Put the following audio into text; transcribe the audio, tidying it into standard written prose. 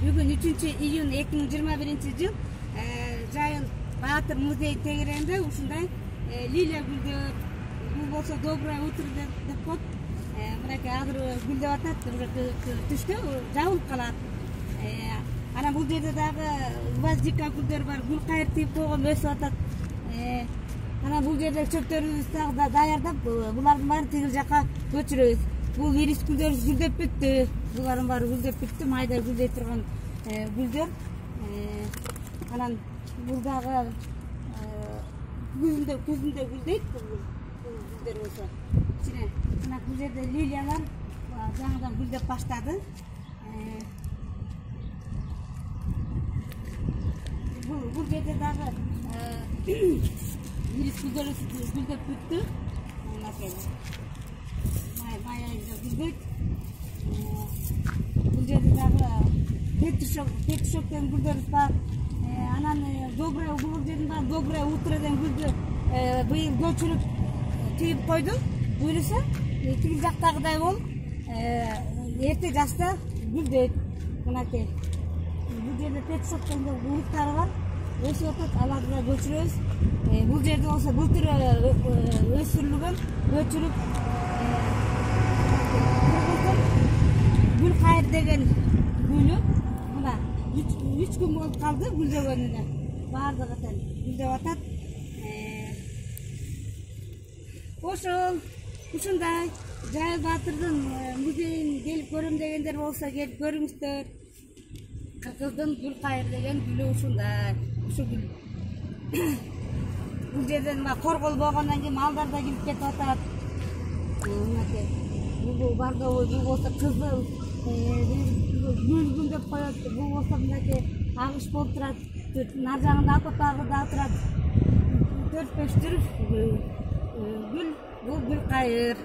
Бүгін 3 июнь 2021 жыл Жайыл Баатыр музей тегеренде ушундай лилия гүлдөр, бул болсо доброе утро деп коет. Мынакей азыр гүлдөп атат, уже түштө жабылып калат. Анан бул жерде дагы гвоздика гүлдөр бар, гүл кайыр тип койгон өсүп атат. Анан бул жерде чөптөрүбүздү дагы даярдап, булардын баарын тигил жака көчүрөбүз. Бул ирис гүлдөр гүлдөп бүттү. Булардын баары гүлдөп бүттү, майда гүлдөй турган гүлдөр. Анан бул дагы күзүндө гүлдөйт гүлдөр болсо. Ичине мына бул жерде лилиялар жаңыдан гүлдөп баштады. Бул жерде дагы ирис гүлдөр гүлдөп бүттү. Мынакей майда гүлдөйт. Бул жерде дагы петушок деген гүлдөрүбүз бар. Анан бул жердин баары доброе утро деген гүлдү быйыл көчүрүп тигип койду. Буюрса тигил жактагыдай болуп эрте жашта гүлдөйт. Мынакей бул жерде петушок деген уруктары бар. Өсүп атат, аларды да көчүрөбүз. Бул жерде болсо былтыр өсүрүлгөн, көчүрүп гүл кайыр деген гүлү мына 3 күн болуп калды гүлдөгөнүнө. Баардыгы тең гүлдөп атат. Ошол ушундай Жайыл Баатырдын музейин келип көрөм дегендер болсо келип көрүңүздөр. Кыргыздын гүл кайыр деген гүлү ушундай. Ушу гүл. Бул жерден коргол болгондон кийин малдар да кирип кетип атат. Мынакей бул бардыгы бул болсо кызыл гүл деп коет. Бул болсо мынакей агыш болуп турат. Нар жагында апапагы да турат. 4-5 түр гүл, бул гүл кайыр.